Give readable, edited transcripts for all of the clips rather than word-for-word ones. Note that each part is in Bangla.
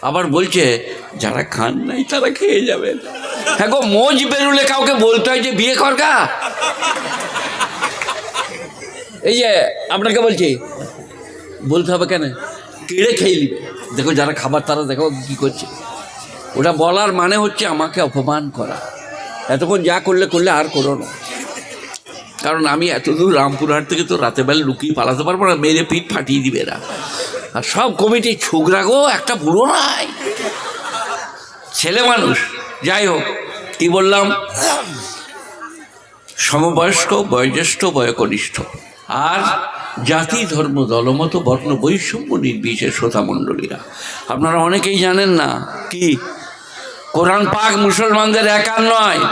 আবার বলছে যারা খান নাই তারা খেয়ে যাবেন। হ্যাঁ গো, মোজ বেরুলে কাউকে বলতে হয় যে বিয়ে করগা? এই যে আপনাকে বলছি, বলতে হবে কেন? কেড়ে খেয়ে নিবে। দেখো যারা খাবার তারা দেখো কি করছে। ওটা বলার মানে হচ্ছে আমাকে অপমান করা। এতক্ষণ যা করলে আর করো না। কারণ আমি এতদূর রামপুরহাট থেকে তো রাতের বেলা লুকিয়ে পালাতে পারবো না, মেরে পিঠ ফাটিয়ে দিবে এরা। আর সব কমিটি ছোকরা গো, একটা বুড়ো নাই, ছেলে মানুষ। যাই হোক, কি বললাম? সমবয়স্ক, বয়োজ্যেষ্ঠ, বয়োকনিষ্ঠ, আর জাতি, ধর্ম, দলমত, বর্ণ বৈষম্য নির্বিশেষে শ্রোতা মণ্ডলীরা, আপনারা অনেকেই জানেন না কি কোরআন পাক মুসলমানদের একার নয়,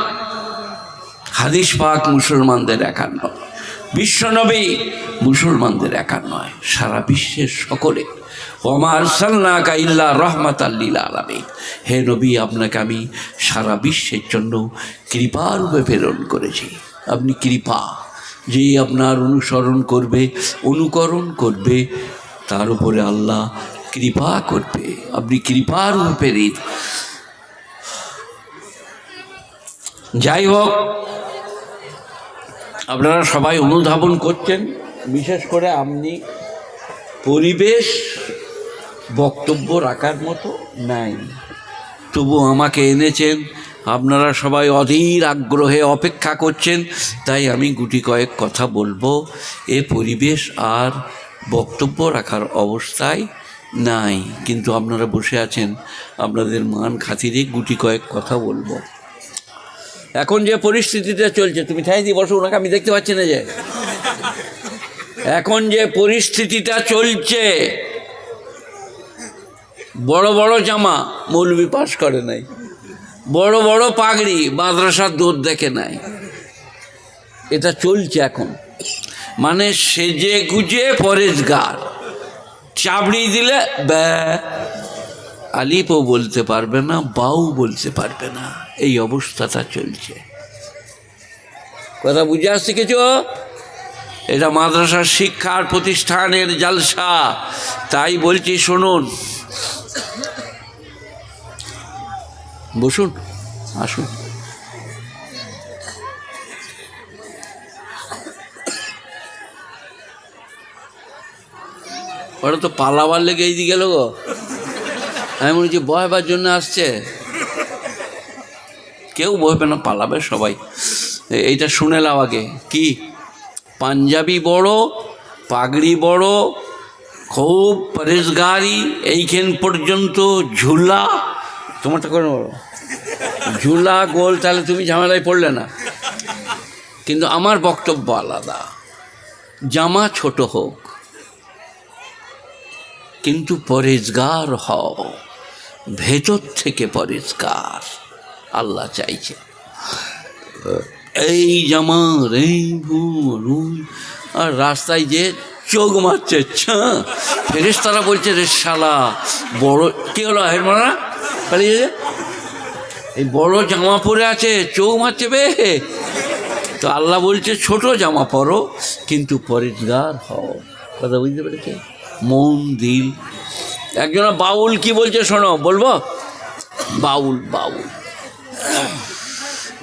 হাদিস পাক মুসলমানদের একার নয়, বিশ্বনবী মুসলমানদের একার নয়, সারা বিশ্বের সকলে। ওমা আরসালনাকা ইল্লা রাহমাতাল লিল আলামিন। হে নবী, আপনাকে আমি সারা বিশ্বের জন্য কৃপারূপে প্রেরণ করেছি। আপনি কৃপা, যে আপনার অনুসরণ করবে, অনুকরণ করবে, তার উপরে আল্লাহ কৃপা করবে। আপনি কৃপারূপে প্রেরিত। যাই হোক, আপনারা সবাই অনুধাবন করছেন, বিশেষ করে আপনি পরিবেশ বক্তব্য রাখার মতো নাই, তবু আমাকে এনেছেন। আপনারা সবাই অধীর আগ্রহে অপেক্ষা করছেন, তাই আমি গুটি কয়েক কথা বলবো। এ পরিবেশ আর বক্তব্য রাখার অবস্থায় নাই, কিন্তু আপনারা বসে আছেন, আপনাদের মান খাতিরে গুটি কয়েক কথা বলবো। এখন যে পরিস্থিতিটা চলছে, তুমি ঠাই দিয়ে বসো, ওনাকে আমি দেখতে পাচ্ছি না। যে এখন যে পরিস্থিতিটা চলছে, বড় বড় জামা মৌলবি পাস করে নাই, বড় বড় পাগড়ি মাদ্রাসার দৌড় দেখে নাই, এটা চলছে এখন। মানে সেজে গুজে পরেশগার, চাবড়ি দিলে ব্যা, আলিপও বলতে পারবে না, বাউ বলতে পারবে না, এই অবস্থাটা চলছে। কথা বুঝে আসছে কিছু? এটা মাদ্রাসার শিক্ষার প্রতিষ্ঠানের জালসা, তাই বলছি শুনুন। বসুন, আসুন। ওরা তো পালাবার লেগে এই দিকে গেল গো। আমি মনে হচ্ছে বয়বার জন্য আসছে। কেউ বইবে না, পালাবে সবাই। এইটা শুনে নাও আগে। কি পাঞ্জাবি বড়, পাগড়ি বড়, খুব পরেশগারি, এইখান পর্যন্ত ঝুলা। তোমারটা করে বলো, ঝুলা গোল, তাহলে তুমি ঝামেলায় পড়লে না। কিন্তু আমার বক্তব্য আলাদা। জামা ছোট হোক, কিন্তু পরেশগার হও, ভেতর থেকে পরেশগার আল্লাহ চাইছে। এই জামার এই ভুল, আর রাস্তায় যে চোখ মারছে, ফেরেশতারা বলছে রে শালা বড়, কি হলো হেরমানা পালিয়ে, এই বড় জামা পরে আছে, চোখ মারছে বে। তো আল্লাহ বলছে ছোট জামা পরো, কিন্তু পরেশগার হও। কথা বুঝতে পেরেছে? মন দিল। একজন বাউল কি বলছে শোনো, বলবো? বাউল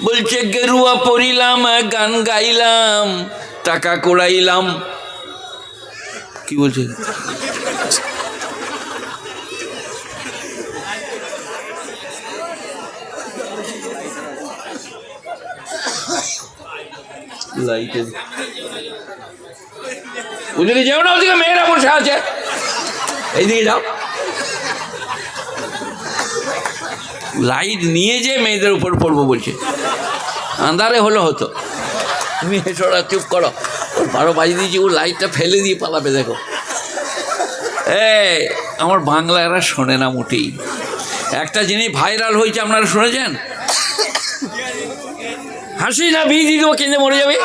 বলছে গেরুয়া পরিলাম, গান গাইলাম, টাকা কোড়াইলাম। কি বলছে? লাইটের ওদিকে যাও না, ওদিকে মেয়েরা বসে আছে, এইদিকে যাও। লাইট নিয়ে যে মেয়েদের উপর পড়বো বলছে, আন্ধারে হতো। তুমি হেসোড়া চুপ করো, 12 বাজিয়ে দিয়েছি, ও লাইটটা ফেলে দিয়ে পালাবে। দেখো আমার বাংলা এরা শোনে না মোটেই। একটা জিনিস ভাইরাল হয়েছে, আপনারা শুনেছেন? হাসি না বিয়ে দিয়ে দেবো, কেঁদে মরে যাবে।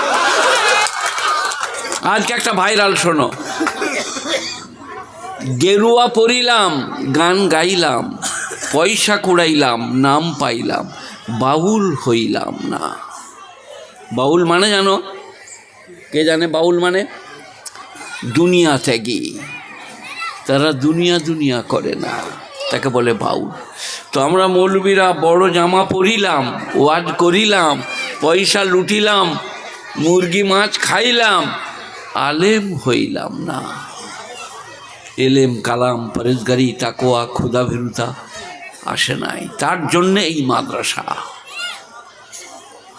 আজকে একটা ভাইরাল শোনো। গেরুয়া পরিলাম, গান গাইলাম, পয়সা কুড়াইলাম, নাম পাইলাম, বাউল হইলাম না। বাউল মানে জানো? কে জানে বাউল মানে? দুনিয়া ত্যাগী। তারা দুনিয়া করে না, তাকে বলে বাউল। তো আমরা মৌলবীরা বড় জামা পরিলাম, ওয়াজ করিলাম, পয়সা লুটিলাম, মুরগি মাছ খাইলাম, আলেম হইলাম না। এলেম, কালাম, পরেজগারি, তাকওয়া, ক্ষুধাভীরুতা আসে নাই। তার জন্যে এই মাদ্রাসা।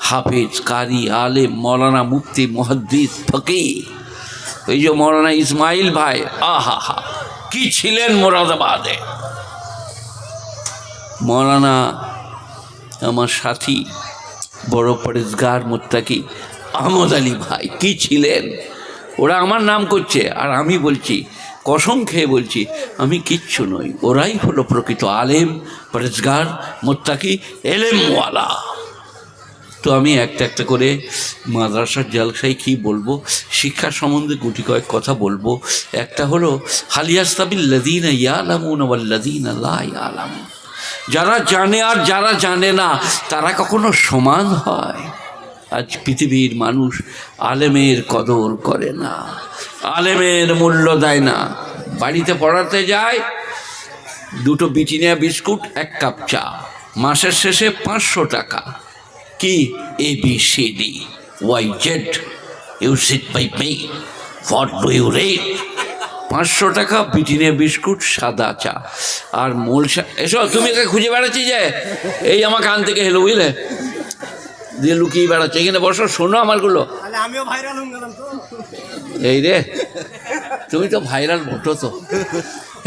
হাফেজ, কারি, আলেম, মৌলানা, মুফতি, মুহাদ্দিস, ফকিহ, এই যে মৌলানা ইসমাইল ভাই, আহা হা কি ছিলেন মুরাদাবাদে। মৌলানা আমার সাথী বড় পরেজগার মুত্তাকি আহমদ আলী ভাই কি ছিলেন। ওরা আমার নাম করছে আর আমি বলছি, কসম খেয়ে বলছি, আমি কিচ্ছু নই। ওরাই হলো প্রকৃত আলেম, পরেজগার, মুত্তাকি, এলেমওয়ালা। তো আমি একটা একটা করে মাদ্রাসার জালসায় কী বলবো, শিক্ষা সম্বন্ধে গুটি কয়েক কথা বলবো। একটা হলো হালিয়াস্তাবিল্লাযীনা ইয়ালামুনা ওয়াল্লাযীনা লা ইয়ালামুন। যারা জানে আর যারা জানে না তারা কখনো সমান হয়? আজ পৃথিবীর মানুষ আলেমের কদর করে না, আলেমের মূল্য দেয় না। বাড়িতে পড়াতে যায়, দুটো ব্রিটানিয়া বিস্কুট, এক কাপ চা, মাসের শেষে 500 টাকা। কি ABCD YZ, you sit by me, what do you read? 500 টাকা ব্রিটানিয়া বিস্কুট, সাদা চা আর মূল। এসো, তুমি একে খুঁজে বেড়াচ্ছি যে এই আমার কান থেকে হেলো, বুঝলে, দিয়ে লুকিয়ে বেড়াচ্ছে। এখানে বসো, শোনো আমারগুলো। এই রে, তুমি তো ভাইরাল ভোটো তো।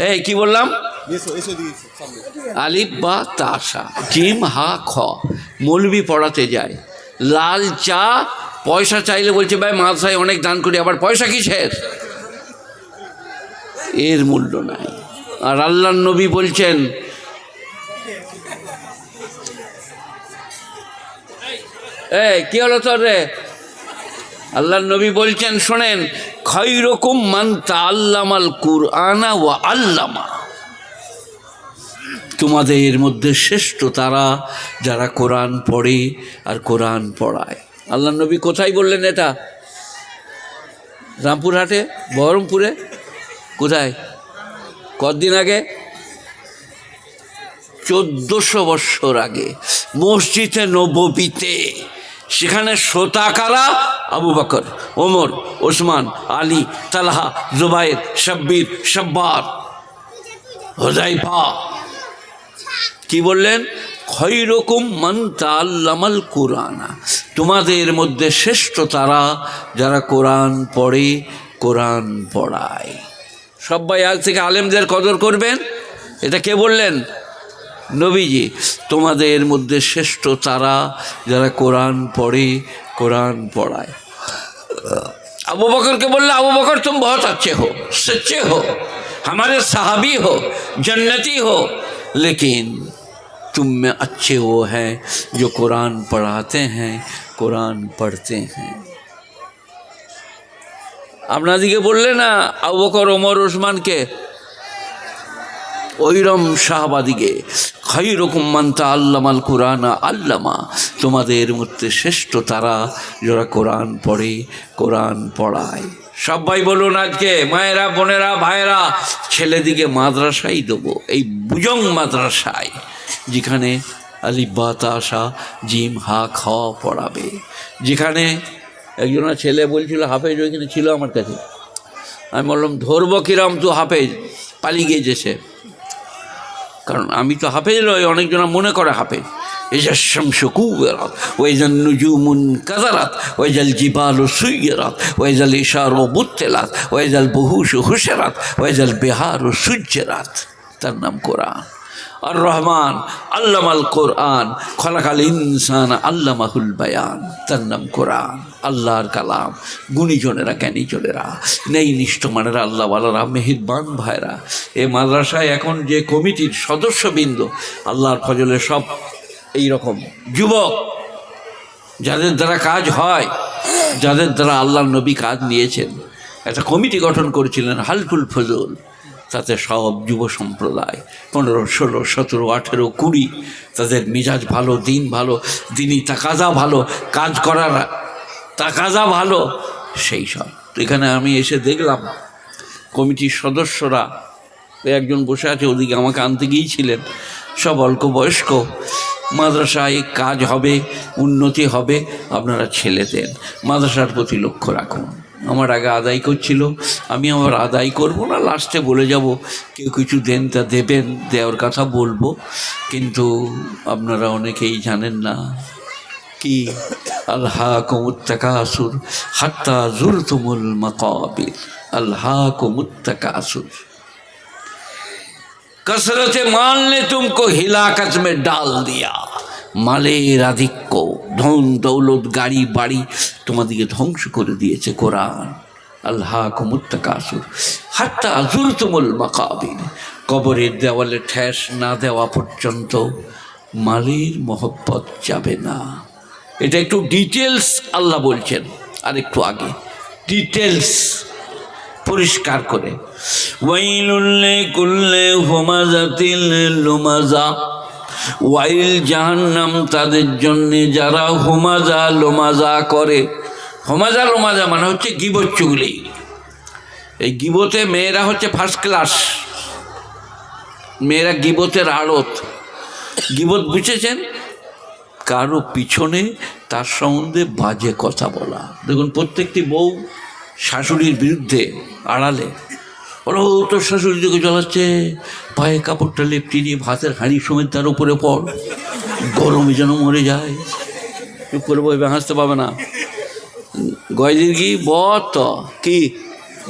এই কি বললাম? আলিফ বা তাসা, জিম হা খ। মৌলবি পড়াতে যায়, লাল চা, পয়সা চাইলে বলছে ভাই মাদ্রাসায় অনেক দান করি, আবার পয়সা কিসের? এর মূল্য নাই। আর আল্লাহর নবী বলছেন, কি হলো তোর রে? আল্লাহর নবী বলছেন, শোনেন, খায়রুকুম মান তাআল্লামাল কুরআনা ওয়া আল্লামা। তোমাদের মধ্যে শ্রেষ্ঠ তারা যারা কোরআন পড়ে আর কোরআন পড়ায়। আল্লাহর নবী কোথায় বললেন এটা? রামপুরহাটে, বহরমপুরে, কোথায়? কতদিন আগে? 1400 বৎসর আগে, মসজিদে নববীতে। সেখানে শ্রোতাকারা আবু বকর, ওমর, ওসমান, আলী, তালহা, জুবাইর, শাব্বির, শাব্বার, হুযায়ফা। কি বললেন? খায়রুকুম মান তাআল্লামাল কুরআনা। তোমাদের মধ্যে শ্রেষ্ঠ তারা যারা কোরআন পড়ে, কোরআন পড়ায়। সবাই আজ থেকে আলেমদের কদর করবেন। এটা কে বললেন? নবীজি। তোমাদের মধ্যে শ্রেষ্ঠ তারা যারা কোরআন পড়ে, কোরআন পড়ায়। আবু বকরকে বললে, আবু বকর तुम बहुत अच्छे हो, सच्चे हो, हमारे सहाबी हो, जन्नती हो, लेकिन तुम में अच्छे वो हैं जो कुरान पढ़ाते हैं, कुरान पढ़ते हैं। আপনাদিকে বললে না আবু বকর, ওমর, ওসমানকে, ওইরম সাহাবাদিকে, খায়রুকুম মান তাআল্লামাল কুরআনা আল্লামা। তোমাদের মধ্যে শ্রেষ্ঠ তারা যারা কোরআন পড়ে, কোরআন পড়ায়। সবাই বলুন আজকে, মায়েরা, বোনেরা, ভাইয়েরা, ছেলেদিকে মাদ্রাসায় দেবো, এই বুজং মাদ্রাসায়, যেখানে আলিফ বা তাসা, জিম হা খ পড়াবে। যেখানে একজনের ছেলে বলছিল হাফেজ ওইখানে ছিল আমার কাছে, আমি বললাম ধরবো কিরাম, তো হাফেজ পালিয়ে গিয়েছে সে। কারণ আমি তো হাফেজ নই, অনেকজনা মনে করে হাফেজ। ইজা শামসু কুবিরাত ওয়াইজান নুজুমুন কাদারাত ওয়াইজাল জিবালু সুয়িরাত ওয়াইজাল ইশারু বুত্তিলাত ওয়াইজাল বুহুশু হুশিরাত ওয়াইজাল বিহারু সুজ্জিরাত। তার নাম কোরআন। আর রহমান আল্লামাল কোরআন, খলাকাল ইনসান আল্লামাহুল বায়ান। তার নাম কোরআন, আল্লাহর কালাম। গুণীজনেরা, জ্ঞানীজনেরা, নেই নিষ্ঠমানেরা, আল্লাহওয়ালারা, মেহেরবান ভাইরা, এ মাদ্রাসায় এখন যে কমিটির সদস্যবৃন্দ, আল্লাহর ফজলে সব এই রকম যুবক, যাদের দ্বারা কাজ হয়, যাদের দ্বারা আল্লাহর নবী কাজ নিয়েছেন, একটা কমিটি গঠন করেছিলেন হালফুল ফজল। তাতে সব যুব সম্প্রদায় 15, 16, 17, 18, 20, তাদের মিজাজ ভালো, দিন ভালো, দিনই তাকাজা ভালো, কাজ করার তাকাজা ভালো, সেই সব। তো এখানে আমি এসে দেখলাম কমিটির সদস্যরা একজন বসে আছে ওদিকে, আমাকে আনতে গিয়েছিলেন, সব অল্প বয়স্ক। মাদ্রাসায় কাজ হবে, উন্নতি হবে, আপনারা ছেলে দেন, মাদ্রাসার প্রতি লক্ষ্য রাখুন। আমার আগে আদায় করছিল, আমি আমার আদায় করব না, লাস্টে বলে যাব কেউ কিছু দেন তা দেবেন, দেওয়ার কথা বলবো। কিন্তু আপনারা অনেকেই জানেন না কি আলহাকুমুত তাকাসুর হাত্তা যুরতুমুল মাকাবির। আলহাকুমুত তাকাসুর, कसरत माल ने तुमको हिलाकत में डाल दिया। মালের আধিক্য, ধন দৌলত, গাড়ি বাড়ি তোমাদেরকে ধ্বংস করে দিয়েছে কোরআন। আলহাকুমুত তাকাসুর হাত্তা যুরতুমুল মাকাবির, কবরের দেওয়ালে ঠেস না দেওয়া পর্যন্ত মালের মহব্বত যাবে না। এটা একটু ডিটেলস আল্লাহ বলছেন, আর একটু আগে ডিটেলস পরিষ্কার করে। ওয়াইলুল লিকুল্লি হুমাযাতিল লুমাযা, ওয়াইল জাহান্নাম তাদের জন্যে যারা হুমাযা লুমাযা করে। হুমাযা লুমাযা মানে হচ্ছে গীবত চুগলি। এই গীবতে মেয়েরা হচ্ছে ফার্স্ট ক্লাস, মেয়েরা গীবতের আড়ত। গীবত বুঝেছেন? কারো পিছনে তার সম্বন্ধে বাজে কথা বলা। দেখুন প্রত্যেকটি বউ শাশুড়ির বিরুদ্ধে আড়ালে বলো, তোর শাশুড়ি দিকে জ্বলাচ্ছে, পায়ে কাপড়টা লেপটি নিয়ে ভাতের হাঁড়ি সমেত তার উপরে পড়, গরমে যেন মরে যায়। চুপ করে বইবে, হাসতে পাবে না। গয়দির কি বত কি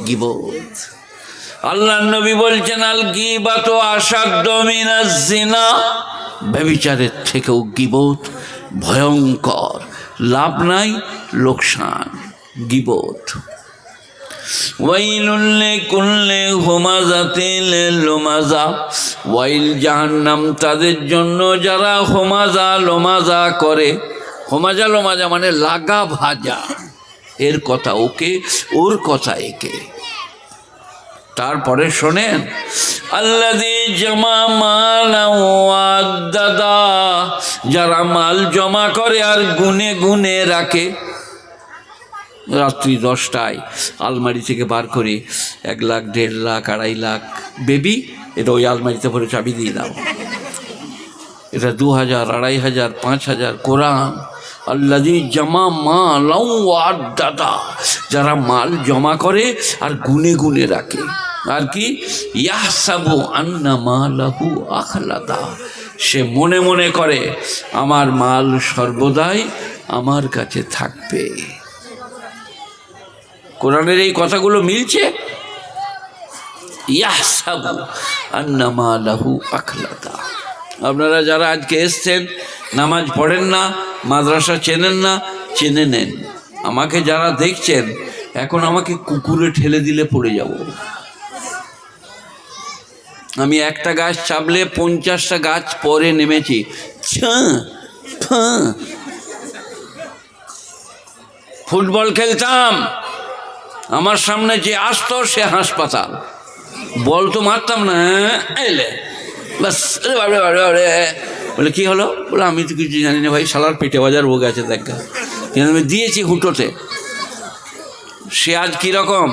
গিবত। আল্লাহ নবী বলছেন, আল গীবাত আসাদ্দ মিনাজ জিনা, ব্যভিচারের থেকেও গীবত ভয়ঙ্কর, লাভ নাই লোকসান গীবত। ওয়াইলুল লিকুল্লি হুমাযাতিল লুমাযা, ওয়াইল জাহান্নাম তাদের জন্য যারা হুমাযা লুমাযা করে। হুমাযা লুমাযা মানে লাগা ভাজা, এর কথা ওকে, ওর কথা একে। তারপরে শোনেন, আল্লাযী জামা মালান ওয়া আদ্দাদা, যারা মাল জমা করে আর গুনে গুনে রাখে। রাত্রি 10টায় আলমারি থেকে বার করে 1 লাখ 1.5 লাখ 2.5 লাখ, বেবি এটা ওই আলমারিতে ভরে চাবি দিয়ে দাও, এটা 2000 2500 5000। কোরআন আল্লাযী জামা মালান ওয়া আদ্দাদা, যারা মাল জমা করে আর গুনে গুনে রাখে। আর কি ইয়াহসাবু আন্না মালাহু আখলাদা, সে মনে মনে করে আমার মাল সর্বদাই আমার কাছে থাকবে। কোরআনের এই কথাগুলো মিলছে। ইয়াহসাবু আন্না মালাহু আখলাদা। আপনারা যারা আজকে এসছেন, নামাজ পড়েন না, মাদ্রাসা চেনেন না, চেনে নেন। আমাকে যারা দেখছেন, এখন আমাকে কুকুরে ঠেলে দিলে পড়ে যাব। আমি একটা গাছ চাপলে 50টা গাছ পরে নেমেছি। ফুটবল খেলতাম, আমার সামনে যে আসতো সে হাসপাতাল, বল তো মারতাম না, এলে বাস বলে কী হলো, বলে আমি তো কিছু জানি না ভাই, শালার পেটে বাজার রোগ আছে দেখা, কিন্তু আমি দিয়েছি হুটোতে। সে আজ কীরকম,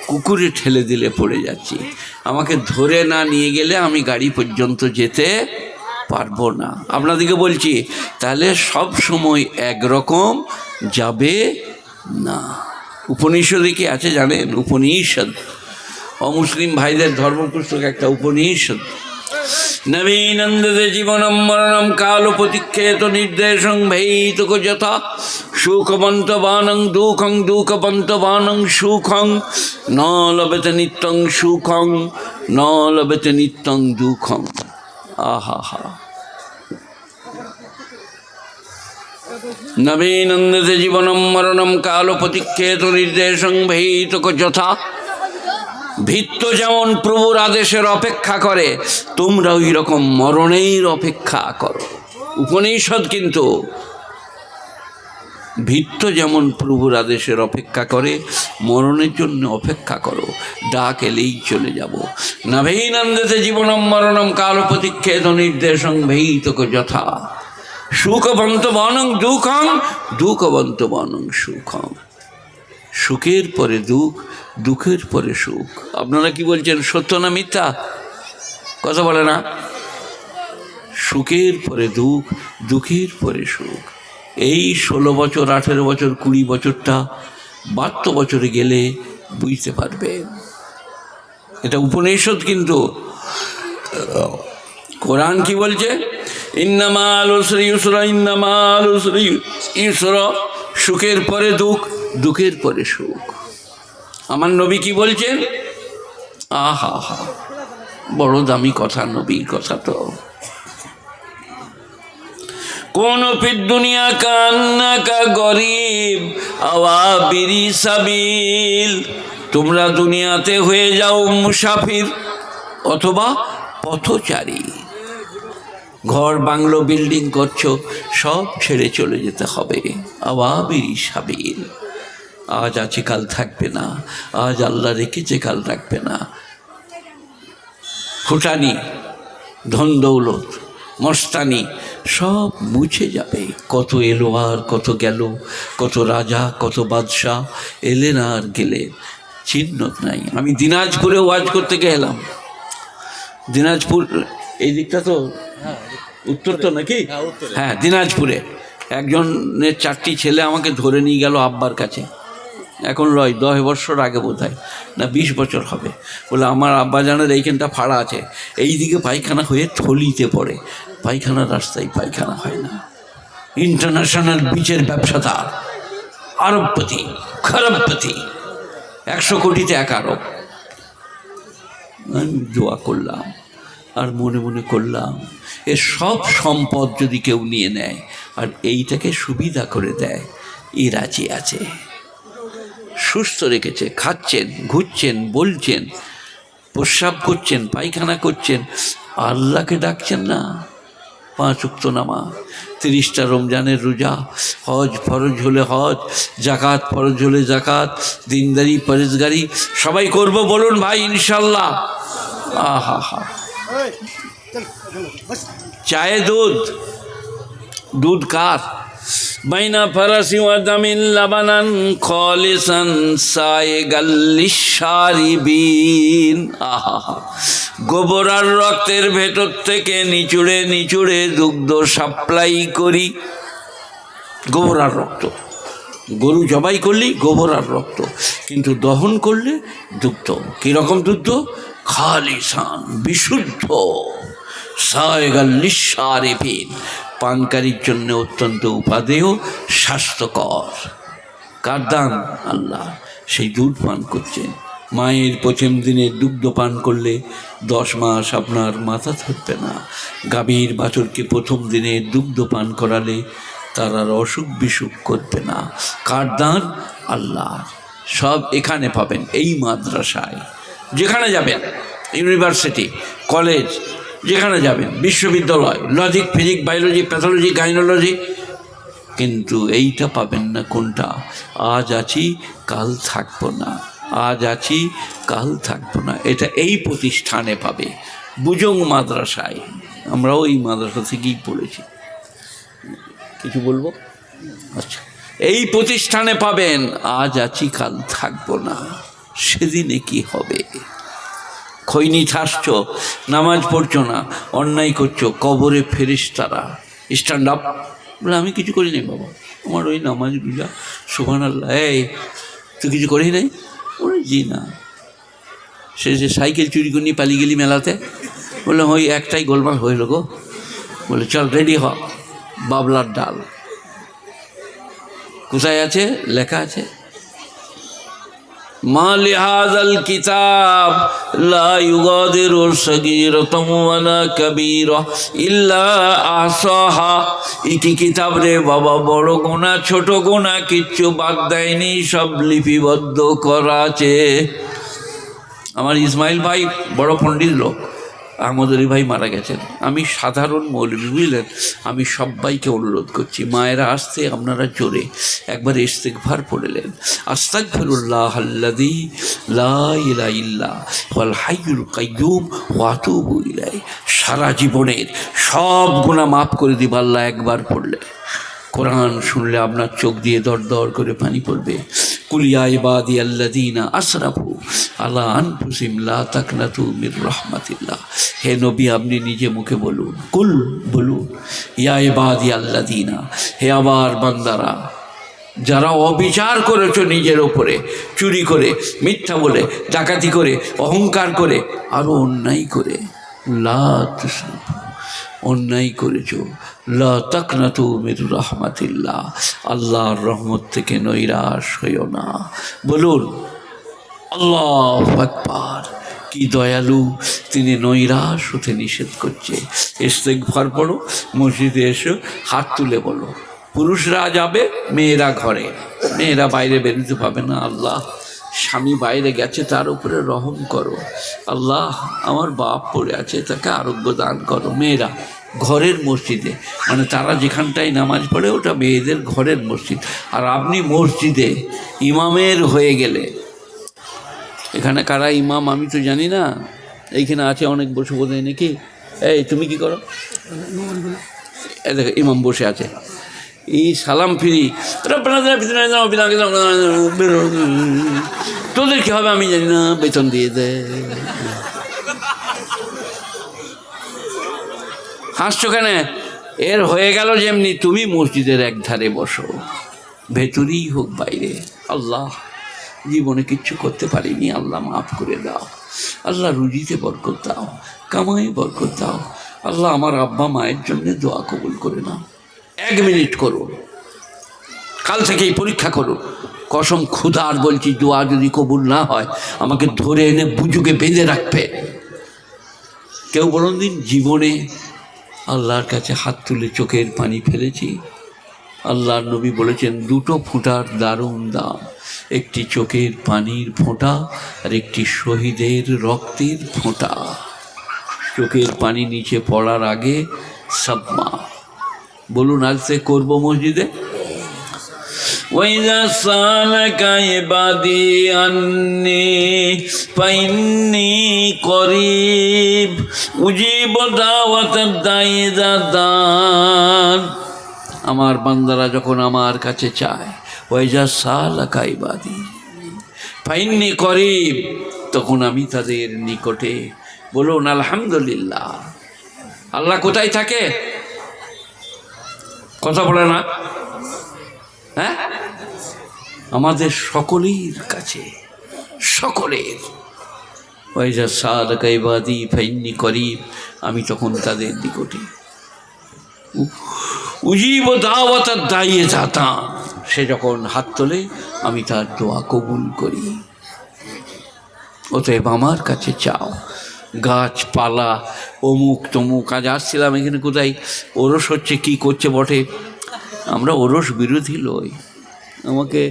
কুকুরে ঠেলে দিলে পড়ে যাচ্ছি। আমাকে ধরে না নিয়ে গেলে আমি গাড়ি পর্যন্ত যেতে পারবো না। আপনাদেরকে বলছি, তাহলে সব সময় একরকম যাবে না। উপনিষদে কি আছে জানেন? উপনিষদ, অমুসলিম ভাইদের ধর্মপুস্তক একটা উপনিষদ। নবীনন্দে জীবনম মরণম কাল প্রতীক্ষেত নির্দেশং ভৈতুক যথা সুখবন্তবানং দুঃখং দুঃখবন্তবানং সুখং ন লভেতে নিত্যং সুখং ন লভেতে নিত্যং দুঃখং। আহা হা। নবীনন্দে জীবনম মরণম কাল প্রতীক্ষেত নির্দেশং ভৈতুক যথা। ভিত্ত যেমন প্রভুর আদেশের অপেক্ষা করে, তোমরা ওই রকম মরণের অপেক্ষা করো। উপনিষদ কিন্তু ভিত্ত যেমন প্রভুর আদেশের অপেক্ষা করে, মরণের জন্য অপেক্ষা করো, ডাক এলেই চলে যাব। নভৈনন্দেতে জীবনম মরণম কাল প্রতীক্ষেত নির্দেশং ভৈতুক যথা সুখবন্ত বনং দুঃখং দুঃখবন্ত বনং সুখং। সুখের পরে দুঃখ, দুঃখের পরে সুখ। আপনারা কি বলছেন, সত্য না মিথ্যা? কথা বলে না? সুখের পরে দুঃখ, দুঃখের পরে সুখ। এই 16 বছর, 18 বছর, 20 বছরটা 72 বছরে গেলে বুঝতে পারবেন। এটা উপনিষদ, কিন্তু কোরআন কি বলছে? ইন্নামাল উসরি ইউসরা, ইন্নামাল উসরি ইউসরা। সুখের পরে দুঃখ, দুঃখের পরে সুখ। আমার নবী কি বলছেন? আহা হা, বড় দামি কথা নবীর কথা। তো কোন ফিদ দুনিয়া কান্না কা গরিব আওয়াবিরি সাবিল। তোমরা দুনিয়াতে হয়ে যাও মুসাফির অথবা পথচারী। ঘর বাংলো বিল্ডিং করছো, সব ছেড়ে চলে যেতে হবে। আওয়াবিরি সাবিল। আজ আছে কাল থাকবে না, আজ আল্লাহ রেখেছে কাল রাখবে না। ফুটানি, ধন দৌলত, মস্তানি সব মুছে যাবে। কত এলো আর কত গেল, কত রাজা কত বাদশাহ এলেন আর গেলেন, চিহ্ন নাই। আমি দিনাজপুরে ওয়াজ করতে গেলাম। দিনাজপুর এই দিকটা তো উত্তর তো নাকি? হ্যাঁ, দিনাজপুরে একজনের 4টি ছেলে আমাকে ধরে নিয়ে গেল আব্বার কাছে। এখন লয়, 10 বছর আগে বোধ হয়, না 20 বছর হবে। বলে আমার আব্বা জানের এইখানটা ফাড়া আছে, এই দিকে পায়খানা হয়ে থলিতে পড়ে, পায়খানার রাস্তায় পায়খানা হয় না। ইন্টারন্যাশনাল বিচের ব্যবসাদার, আরবপতি, খরবপতি, 100 কোটিতে 1 আরব। আমি দোয়া করলাম আর মনে মনে করলাম, এর সব সম্পদ যদি কেউ নিয়ে নেয় আর এইটাকে সুবিধা করে দেয়, এ রাজি আছে। সুস্থ রেখেছে, খাচ্ছেন, ঘুরছেন, বলছেন, প্রস্রাব করছেন, পায়খানা করছেন, আল্লাহকে ডাকছেন না। 5 ওয়াক্ত নামাজ, 30টা রমজানের রোজা, হজ ফরজ হলে হজ, জাকাত ফরজ হলে জাকাত, দিনদারি পরেজগারি সবাই করব, বলুন ভাই ইনশাল্লাহ। আহা হা। চায়ে দুধ, দুধ কার? বাইনা ফারাসি ওয়া দামিন লাবানান খালিসান সাইগাল লিশারিবিন। আহা, গোবর আর রক্তের ভেতর থেকে নিচুড়ে নিচুড়ে দুগ্ধ সাপ্লাই করি। গোবর আর রক্ত, গরু জবাই করলি গোবর আর রক্ত, কিন্তু দহন করলে দুগ্ধ। কীরকম দুগ্ধ? খালিসান, বিশুদ্ধ, সাইগাল লিশারিবিন, পানকারীর জন্য অত্যন্ত উপাদেয়, স্বাস্থ্যকর। কার দান? আল্লাহ। সেই দুধ পান করছেন। মায়ের প্রথম দিনে দুগ্ধ পান করলে 10 মাস আপনার মাথা থাকবে না। গাভীর বাছুরকে প্রথম দিনে দুগ্ধ পান করালে তার আর অসুখ বিসুখ করবে না। কার দান? আল্লাহ। সব এখানে পাবেন, এই মাদ্রাসায়। যেখানে যাবেন, ইউনিভার্সিটি, কলেজ, যেখানে যাবেন, বিশ্ববিদ্যালয়, লজিক, ফিজিক্স, বায়োলজি, প্যাথোলজি, গাইনোলজি, কিন্তু এইটা পাবেন না। কোনটা? আজ আছি কাল থাকবো না, আজ আছি কাল থাকবো না। এটা এই প্রতিষ্ঠানে পাবে, বুজং মাদ্রাসায়। আমরাও এই মাদ্রাসা থেকেই পড়েছি। কিছু বলবো? আচ্ছা, এই প্রতিষ্ঠানে পাবেন, আজ আছি কাল থাকবো না। সেদিনে কি হবে? খৈনি ছাড়ছ, নামাজ পড়ছো না, অন্যায় করছো, কবরে ফেরেশতারা স্ট্যান্ড আপ। বলে আমি কিছু করি নাই বাবা, আমার ওই নামাজ রোজা, সুবহানাল্লাহ। এই তুই কিছু করি নাই? বলে জি না। সে যে সাইকেল চুরি করে নিয়ে পালিয়ে গেলি মেলাতে। বললাম ওই একটাই গোলমাল হইল গো। বলে চল রেডি হ, বাবলার ডাল কোথায় আছে? লেখা আছে মা লিহাযাল কিতাব লা ইউগাদিরু সগীরাতাম ওয়ালা কাবীরা ইল্লা আহসাহা। কি কিতাব রে বাবা? বড় গুনাহ ছোট গুনাহ কিচ্ছু বাদ দেয়নি, সব লিপিবদ্ধ করা আছে। আমার ইসমাইল ভাই বড় পণ্ডিত লোক, আহমদ আলী ভাই মারা গেছেন। আমি সাধারণ মৌলবি, বুঝলেন? আমি সবাইকে অনুরোধ করছি, মায়েরা আসতে আপনারা জোরে একবার ইস্তিগফার পড়লেন। আস্তাগফিরুল্লাহ আল্লাযী লা ইলাহা ইল্লা হুয়াল হাইয়ুল কাইয়্যুম ওয়া আতুবু ইলাইহি। সারা জীবনের সব গুনাহ মাফ করে দিব আল্লাহ একবার পড়লে। কোরআন শুনলে আপনার চোখ দিয়ে দর দর করে পানি পড়বে। কুল ইয়া ইবাদিয়াল্লাযীনা আসরাফু আলা আনফুসিহিম লা তাকনাতু মির রাহমাতিল্লাহ। হে নবী, আপনি নিজে মুখে বলুন, কুল বলুন, ইয়া ইবাদিয়াল্লাযীনা, হে আমার বান্দারা যারা অবিচার করেছ নিজের ওপরে, চুরি করে, মিথ্যা বলে, ডাকাতি করে, অহংকার করে, আরও অন্যায় করে, লা তুসরিফু, অন্যায় করেছ, লা তাকনাতু মির রাহমাতিল্লাহ, আল্লাহর রহমত থেকে নৈরাশ হইও না। বলুন আল্লাহু আকবার। কি দয়ালু, তিনি নৈরাশ হতে নিষেধ করছে। ইস্তেগফার পড়ো, মসজিদে এসো, হাত তুলে বলো। পুরুষরা যাবে, মেয়েরা ঘরে, মেয়েরা বাইরে বেরোতে পাবে না। আল্লাহ, স্বামী বাইরে গেছে, তার উপরে রহম করো। আল্লাহ, আমার বাপ পড়ে আছে, তাকে আরোগ্য দান করো। মেয়েরা ঘরের মসজিদে, মানে তারা যেখানটায় নামাজ পড়ে ওটা মেয়েদের ঘরের মসজিদ। আর আপনি মসজিদে ইমামের হয়ে গেলে, এখানে কারা ইমাম আমি তো জানি না, এইখানে আছে অনেক বসে বোধ হয় নাকি। এই তুমি কি করো? দেখো ইমাম বসে আছে, এই সালাম ফিরি, তোদের কি হবে আমি জানি না, বেতন দিয়ে দেয়। হাসছো কেন? এর হয়ে গেল যেমনি, তুমি মসজিদের এক ধারে বসো, ভেতরেই হোক বাইরে। আল্লাহ, জীবনে কিচ্ছু করতে পারিনি, আল্লাহ মাফ করে দাও। আল্লাহ রুজিতে বরকত দাও, কামাই বরকত দাও। আল্লাহ আমার আব্বা মায়ের জন্য দোয়া কবুল করে নাও। 1 মিনিট করুন, কাল থেকেই পরীক্ষা করুন। কসম খুদার বলছি, দোয়া যদি কবুল না হয় আমাকে ধরে এনে বুজুকে বেঁধে রাখবে। কেউ বলুন দিন জীবনে আল্লাহর কাছে হাত তুলে চোখের পানি ফেলেছি? আল্লাহর নবী বলেছেন 2টো ফোঁটার দারুণ দাম, একটি চোখের পানির ফোঁটা আর একটি শহীদের রক্তের ফোঁটা। চোখের পানি নিচে পড়ার আগে সাবমা বলুন, আজ সে করবো মসজিদে। وَإِذَا سَأَلَكَ عِبَادِي عَنِّي فَإِنِّي قَرِيبٌ أُجِيبُ دَعْوَةَ الدَّاعِ إِذَا دَعَانِ। আমার বান্দারা যখন আমার কাছে চায়, ওয়াইজা সালাকা ইবাদি ফাইন্নি করিব, তখন আমি তাদের নিকটে। বলুন আলহামদুলিল্লাহ। আল্লাহ কোথায় থাকে? কথা বলে না? হ্যাঁ, আমাদের সকলের কাছে, সকলের। ওয়াইজা সালাকা ইবাদি ফাইন্নি করিব, আমি তখন তাদের নিকটে। উজিব দাওয়াতাদ দাঈ ইযা দাআ, সে যখন হাত তোলে আমি তার দোয়া কবুল করি। অতএব আমার কাছে চাও। গাছপালা অমুক তমুক, আজ আসছিলাম এখানে, কোথায় ওরস হচ্ছে, কি করছে বটে, আমরা ওরস বিরোধী লই। আমাকে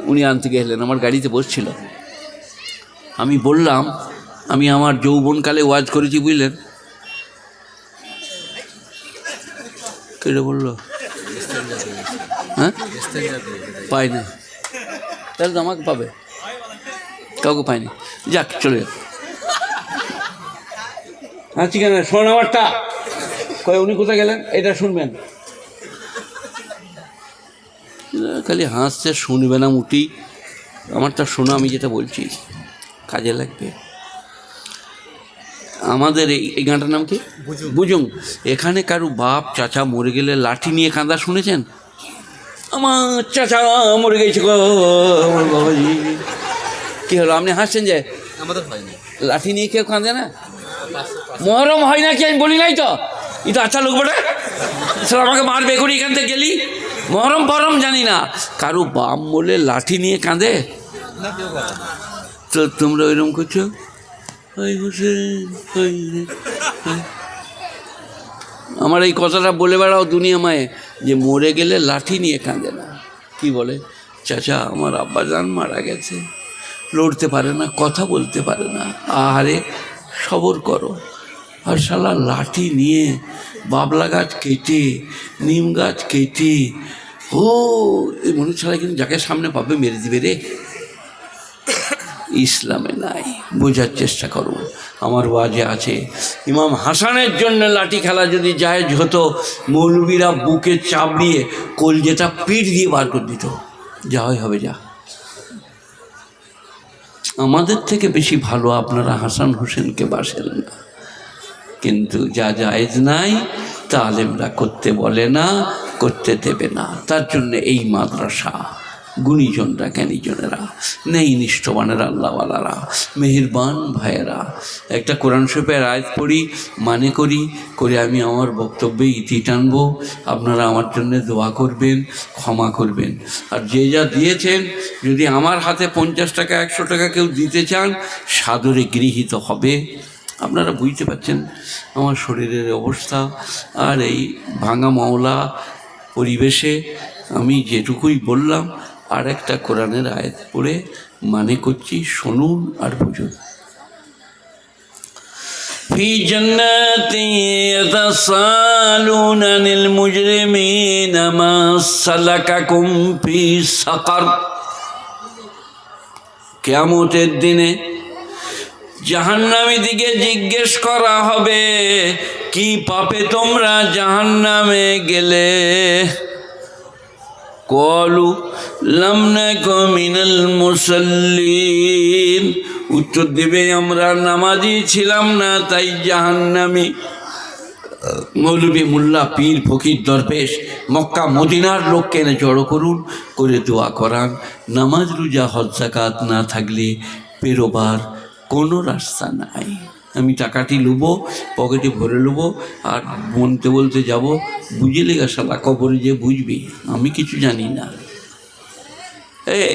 উনি আনতে গেলেন, আমার গাড়িতে বসছিল। আমি বললাম আমি আমার যৌবনকালে ওয়াজ করেছি, বুঝলেন? কেটে বললো হ্যাঁ পাই না, তাহলে তো আমাকে পাবে, কাউকে পাইনি। যাক, চলে যাক। আচ্ছা কেন শোন আমারটা, কয় উনি কোথায় গেলেন, এটা শুনবেন। খালি হাসছে, শুনবে না মুটি। আমারটা শোনো, আমি যেটা বলছি কাজে লাগবে। আমাদের এই গানটার নাম কি? বুজুং। এখানে কারো বাপ চাচা মরে গেলে লাঠি নিয়ে কাঁদা শুনেছেন? আমার চাচা মরে গেছে গো, আমার বাবাজি। কী হলো, আপনি হাসছেন যে? আমাদের হয় না, লাঠি নিয়ে কেউ কাঁদে না। মহরম হয় না কি আমি বলি নাই তো? এটা আচ্ছা লোক বটে, আমাকে মারবে করে এখান থেকে গেলি। মহরম ফরম জানি না, কারো বাপ মরলে লাঠি নিয়ে কাঁদে তো তোমরা ওইরকম করছো। আমার এই কথাটা বলে বেড়াও দুনিয়া মায়ে, যে মরে গেলে লাঠি নিয়ে কাঁদে না। কি বলে, চাচা আমার আব্বাজান মারা গেছে, লড়তে পারে না, কথা বলতে পারে না, আহারে সবর করো। আর শালা লাঠি নিয়ে বাবলা গাছ কেটে, নিম গাছ কেটে, ও এই মনে ছাড়া কিন্তু যাকে সামনে পাবে মেরে দিবে রে। ইসলামে নাই, বোঝার চেষ্টা করুন। আমার ওয়াজে আছে, ইমাম হাসানের জন্য লাঠি খেলা যদি জায়েজ হতো, মৌলবীরা বুকে চাপ দিয়ে কলজেটা পিঠ দিয়ে বার করে দিত। যা হয় হবে, যা। আমাদের থেকে বেশি ভালো আপনারা হাসান হোসেনকে বাসেন না, কিন্তু যা জায়েজ নাই তা আলেমরা করতে বলে না, করতে দেবে না। তার জন্য এই মাদ্রাসা, গুণীজনরা, জ্ঞানীজনেরা, নেই নিষ্ঠবানেরা, আল্লাহওয়ালারা, মেহেরবান ভাইয়েরা, একটা কোরআন শরীফের আয়াত পড়ি, মানে করে আমি আমার বক্তব্যে ইতি টানব। আপনারা আমার জন্য দোয়া করবেন, ক্ষমা করবেন। আর যে যা দিয়েছেন, যদি আমার হাতে 50 টাকা 100 টাকা কেউ দিতে চান, সাদরে গৃহীত হবে। আপনারা বুঝতে পারছেন আমার শরীরের অবস্থা, আর এই ভাঙা মাওলা পরিবেশে আমি যেটুকুই বললাম, আর একটা কোরআনের আয়াত পড়ে মানে করছি, শুনুন আর বুঝুন। ফি জান্নাতি ইয়াতাসালুনা আনিল মুজরিমিনা মা সালাকাকুম ফি সাকার। কিয়ামতের দিনে জাহান্নামীদিকে জিজ্ঞেস করা হবে, কি পাপে তোমরা জাহান্নামে গেলে? কলু লাম নাকু মিনাল মুসাল্লিন। উত্তর দেবে, আমরা নামাজি ছিলাম না, তাই জাহান্নামী। মৌলবী, মোল্লা, পীর, ফকির, দরবেশ, মক্কা মদিনার লোককে এনে জড়ো করুন, করে দোয়া করান। নামাজ, রোজা, হজ, যাকাত না থাকলে পেরোবার কোনো রাস্তা নাই। আমি টাকাটি লুবো, পকেটে ভরে নেবো, আর বলতে বলতে যাব, বুঝে লেগা শালা, কবরে যে বুঝবি আমি কিছু জানি না।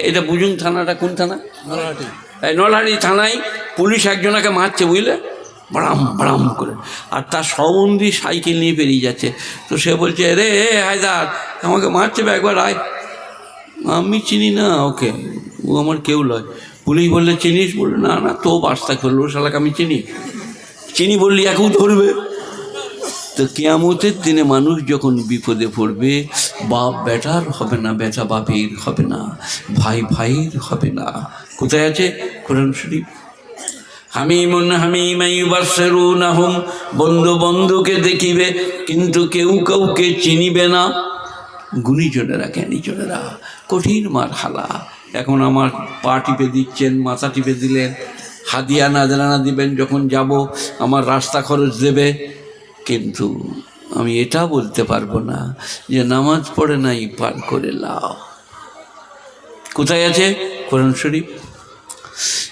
এটা বুঝুন, থানাটা কোন থানা? নলহাটি থানায় পুলিশ একজনাকে মারছে, বুঝলে, বাড়াম বাড়াম করে, আর তার সম্বন্ধী সাইকেল নিয়ে বেরিয়ে যাচ্ছে। তো সে বলছে, রে হায়দার, আমাকে মারছে, একবার আয়। আমি চিনি না ওকে, ও আমার কেউ নয়। পুলিশ বললে, চিনিস? বললে, না না, তো বাস্তা করলো, শালাকে আমি চিনি বললি এখন ধরবে। তো কিয়ামতের দিনে মানুষ যখন বিপদে পড়বে, বাপ বেটার হবে না, বেটা বাপের হবে না, ভাই ভাইয়ের হবে না। কোথায় আছে কোরআন শরীফ? হামিমুন হামিমা ইউবাশশিরুনাহুম, বন্ধু বন্ধুকে দেখিবে কিন্তু কেউ কাউকে চিনিবে না। গুণীজনেরা, জ্ঞানীজনেরা, কঠিন মারহালা। এখন আমার পা টিপে দিচ্ছেন, মাথা টিপে দিলেন, হাদিয়া নাজরানা দিবেন, যখন যাব আমার রাস্তা খরচ দেবে, কিন্তু আমি এটা বলতে পারবো না যে নামাজ পড়ে নাই পার করে লাও। কোথায় আছে কোরআন শরীফ?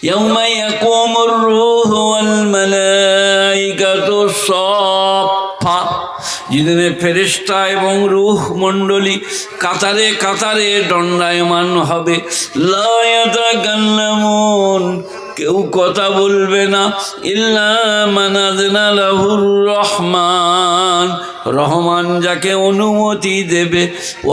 ইয়াউমা ইয়াকুমুর রূহু ওয়াল মালাইকাতু সাফফা, যেদিনে ফেরেশতা এবং রূহ মণ্ডলী কাতারে কাতারে দণ্ডায়মান হবে। লা ইয়াতাকাল্লামুন, কেউ কথা বলবে না। ইল্লা মান আযনা লাহুর রহমান, রহমান যাকে অনুমতি দেবে।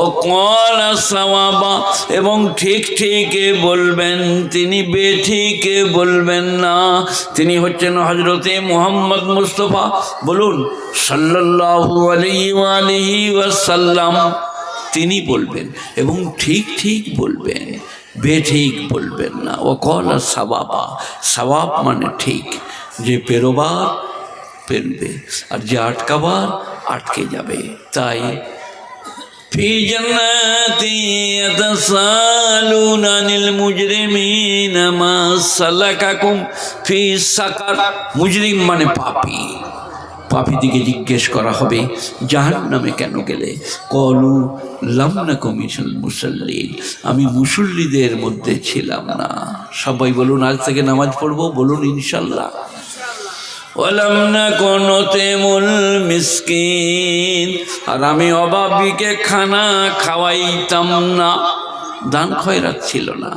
ও ক্বালা সাওয়াবা, এবং ঠিক ঠিক বলবেন, তিনি বেঠিক বলবেন না। তিনি হচ্ছেন হযরতে মুহাম্মদ মুস্তাফা, বলুন সাল্লাল্লাহু আলাইহি ওয়াসাল্লাম। তিনি বলবেন এবং ঠিক ঠিক বলবেন, বেঠিক বলবেন না। ও ক্বালা সাওয়াবা, সাওয়াব মানে ঠিক, যে পেরোবার পেরবে, আর যে আটকাবার আটকে যাবে। তাই ফি জান্নাতি ইয়াতাসালুনা আনিল মুজরিমিনা মা সালাকাকুম ফি সাকার। মুজরিম মানে পাপী, পাপী দিকে জিজ্ঞেস করা হবে, জাহান্নামে কেন গেলে? কলু লাম নাকু মিনাল মুসাল্লিন, আমি মুসল্লিদের মধ্যে ছিলাম না। সবাই বলুন, আজ থেকে নামাজ পড়বো, বলুন ইনশাল্লাহ। ওয়ালাম নাকু নুতিমুল মিসকিন, আর আমি অভাবীকে খানা খাওয়াইতাম না, দান খয়রাত ছিল না।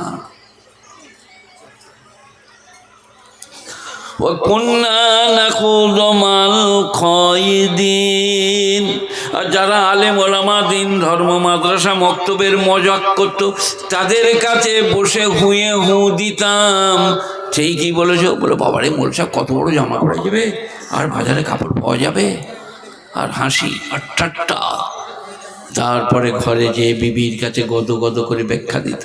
ওয়া কুন্না নাখুযু মাল খায়িদিন, আর যারা আলেম ওলামা, দিন ধর্ম, মাদ্রাসা, মক্তবের মজাক করত, তাদের কাছে বসে হুঁয়ে হু দিতাম। ঠিকই বলেছো, বলে বাবারে মোল সাহেব কত বড় জামা পড়ে যাবে, আর বাজারে কাপড় পাওয়া যাবে, আর হাসি আর ঠাট্টা। তারপরে ঘরে যে বিবির কাছে গদ গদ করে ব্যাখ্যা দিত।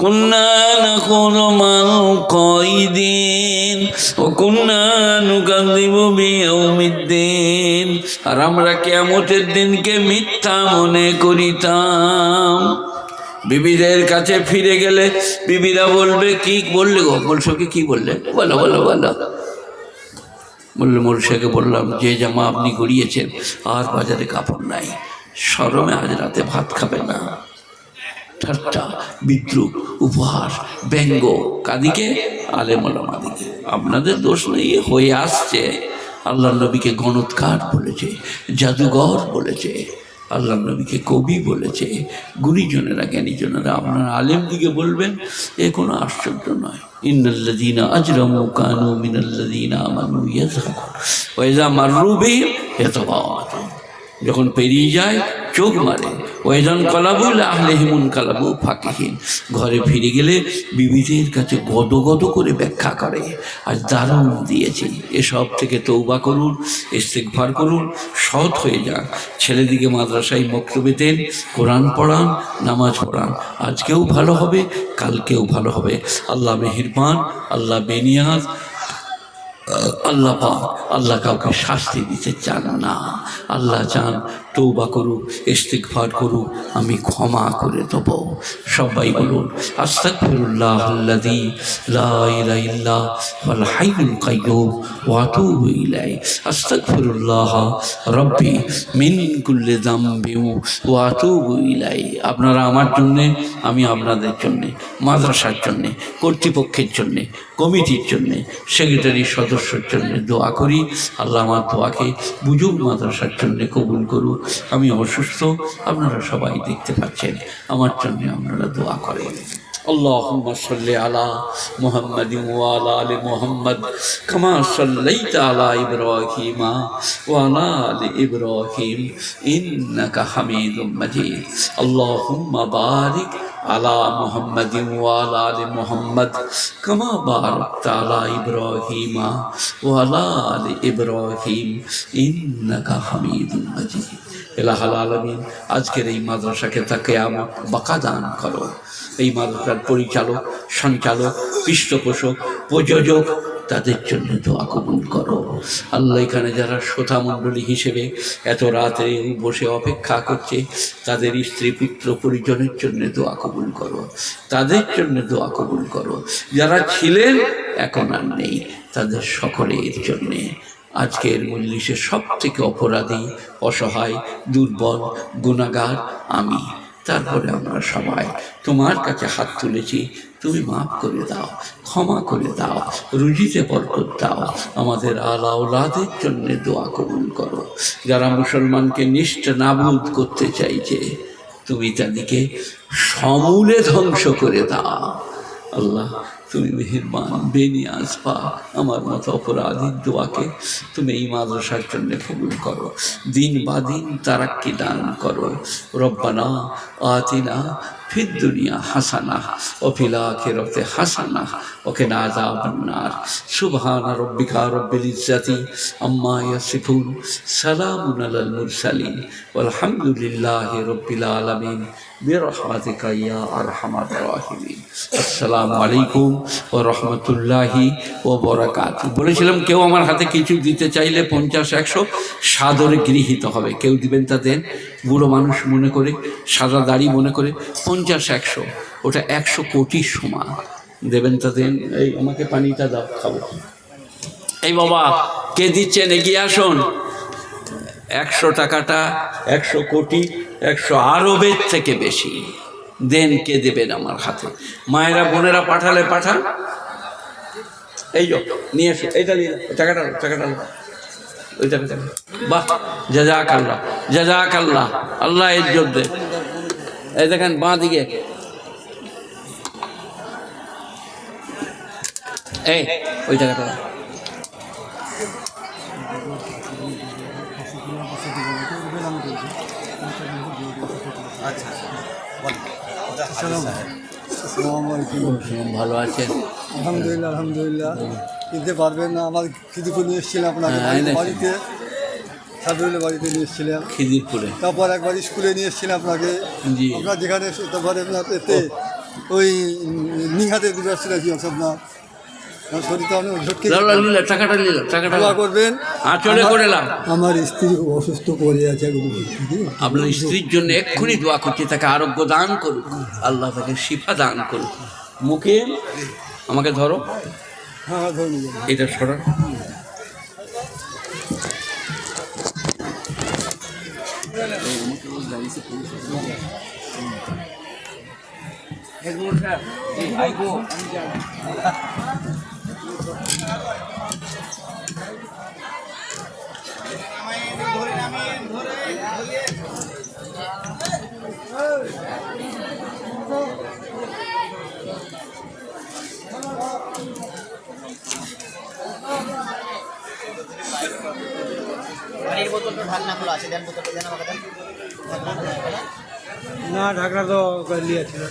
কুন্না নাকুনু মাল কাইদিন ওয়া কুন্না নুকাযযিবু বিয়াউমিদ্দিন, আর আমরা কিয়ামতের দিনকে মিথ্যা মনে করিতাম। বিবিদের কাছে ফিরে গেলে বিবিরা বলবে, কি বললে গো মোলসাকে, কি বললে, বলো বলো বলো। বললে মোলসাকে বললাম, যে জামা আপনি গড়িয়েছেন আর বাজারে কাপড় নাই, শরমে আজ রাতে ভাত খাবে না। ঠাট্টা, বিদ্রুপ, উপহাস, ব্যঙ্গ কাদিকে, আলেম ওলামাদিকে। আপনাদের দোষ নেই, হয়ে আসছে। আল্লাহ নবীকে গণৎকার বলেছে, জাদুঘর বলেছে, আল্লাহ নবীকে কবি বলেছে, গুণীজনেরা জ্ঞানীজনেরা আপনার আলেম দিকে বলবেন, এ কোনো আশ্চর্য নয়। ইন্নাল্লাযীনা আজরামু কানু মিনাল্লাযীনা আমানু ইয়াযহাকুন ওয়া ইযা মাররু বিহিম ইয়াতাগামাতুন, যখন পেরিয়ে যায় চোখ মারে। ওয়াইদান কালাবুল আহলেহিমুন কালাবু ফাকিহিন, ঘরে ফিরে গেলে বিবিদের কাছে গদগদ করে ব্যাখ্যা করে, আজ দারুণ দিয়েছি। এসব থেকে তৌবা করুন, ইস্তিগফার করুন, সৎ হয়ে যান। ছেলেদিকে মাদ্রাসায় মক্তবে দেন, কোরআন পড়ান, নামাজ পড়ান। আজকেও ভালো হবে, কালকেও ভালো হবে। আল্লাহ মেহেরবান, আল্লাহ বেনিয়াজ, আল্লাহ পাক। আল্লাহ কাউকে শাস্তি দিতে চান না। আল্লাহ চান তৌবা করুক, ইস্তিগফার করুক, আমি ক্ষমা করে দেব। সবাই বলুন, আস্তাগফিরুল্লাহাল্লাযী লা ইলাহা ইল্লা হুয়াল হাইয়ুল কাইয়্যুম ওয়া আতুবু ইলাইহি, আস্তাগফিরুল্লাহ রাব্বি মিন কুল্লি যামবিন ওয়া আতুবু ইলাইহি। আপনারা আমার জন্যে, আমি আপনাদের জন্যে, মাদ্রাসার জন্যে, কর্তৃপক্ষের জন্যে, কমিটির জন্যে, সেক্রেটারি সদস্যর জন্য দোয়া করি। আল্লাহ আমার দোয়াকে বুজুর্গ মাদ্রাসার জন্য কবুল করুক। আমি অসুস্থ, আপনারা সবাই দেখতে পাচ্ছেন, আমার জন্য আপনারা দোয়া করেন। اللهم صل على محمد وعلى آل محمد كما صليت على إبراهيم وعلى آل إبراهيم إنك حميد مجيد اللهم بارك على محمد وعلى آل محمد كما باركت على إبراهيم وعلى آل إبراهيم إنك حميد مجيد ইলাহুল আলামিন। আজকের এই মাদ্রাসাকে তা কিয়ামত বাঁকা দান করো। এই মাদ্রাসার পরিচালক, সঞ্চালক, পৃষ্ঠপোষক, প্রযোজক, তাদের জন্য দোয়া কবুল করো। আল্লাহ, এখানে যারা শ্রোতা মণ্ডলী হিসেবে এত রাতে বসে অপেক্ষা করছে, তাদের স্ত্রী পুত্র পরিজনের জন্য দোয়া কবুল করো, তাদের জন্য দোয়া কবুল করো। যারা ছিলেন এখন আর নেই, তাদের সকলের জন্যে। আজকের মজলিসের সব থেকে অপরাধী, অসহায়, দুর্বল, গুনাহগার আমি। তারপরে আমরা সবাই তোমার কাছে হাত তুলেছি, তুমি মাফ করে দাও, ক্ষমা করে দাও, রুজিতে বরকত দাও। আমাদের আলা ওলাদের জন্য দোয়া কবুল করো। যারা মুসলমানকে নিষ্ঠ নাবুদ করতে চাইছে, তুমি তাদেরকে সমূলে ধ্বংস করে দাও। আল্লাহ, তুমি মেহেরবান, বেনিয়াজ পাক। আমার মতো অপরাধীর দোয়াকে তুমি এই মাদ্রাসার জন্য কবুল করো। দিন বা দিন তারাক্কি দান করো। রব্বানা আতিনা ফিদ দুনিয়া হাসানা ওয়া ফিল আখিরাতি হাসানা ওয়া কিনা আযাবান নার। সুবহানা রাব্বিকা রাব্বিল ইজ্জাতি আম্মা ইয়াসিফুন, সালামুন আলাল মুরসালিন, ওয়ালহামদুলিল্লাহি রাব্বিল আলামিন, বিরহমাতিকা ইয়া আরহামার রাহিমিন। আসসালামু আলাইকুম ওয়া রাহমাতুল্লাহি ওয়া বারাকাতুহু। বলেছিলাম কেউ আমার হাতে কিছু দিতে চাইলে 50-100 সাদরে গৃহীত হবে। কেউ দিবেন তা দেন। বুড়ো মানুষ মনে করে, সাদা দাড়ি মনে করে 50-100, ওটা 100 কোটির সমান। দেবেন তা দেন। এই আমাকে পানিটা দাও, খাবো। এই বাবা, কে দিচ্ছেন এগিয়ে আসুন। 100 টাকাটা 100 কোটি, 100 আরবের থেকে বেশি। দেন, কে দেবেন আমার হাতে? মায়েরা বোনেরা পাঠালে পাঠান। এই যো নিয়ে এসো, এইটা নিয়ে টাকাটা, টাকাটা ওই টাকাটা। বাহ, জাযাকাল্লাহ, জাযাকাল্লাহ, আল্লাহ ইজ্জত দে। এই দেখেন বাঁ দিকে, এই ওই টাকাটা। ভালো আছেন? আলহামদুলিল্লাহ, আলহামদুলিল্লাহ। কিনতে পারবেন না, আমার খিদিরপুর নিয়ে এসেছিলাম আপনাকে বাড়িতে, সাদুল্লাহ বাড়িতে নিয়ে এসেছিলাম খিদিরপুরে। তারপর একবার স্কুলে নিয়ে এসেছিলাম আপনাকে, আপনার যেখানে তারপরে এতে ওই নিহাতে ব্যবসা রাখি আপনার আমার শরীরটা অনেক ঝটকে টাকাটা দোয়া করবেন। চলে করে এলাম। আমার স্ত্রী খুব অসুস্থ পড়ে আছে এগুলো আপনার স্ত্রীর জন্য এক্ষুনি দোয়া করছি, তাকে আরোগ্য দান করুক, আল্লাহ তাকে শিফা দান করুক। মুখে আমাকে ধরো, হ্যাঁ ধরে নিবেন। এটা সরা। পানির বোতলটা ঢাকনা খোলা আছে, দেন বোতলটা দেন আমাকে দেন। না ঢাকনা তো লিয়ে ছিল।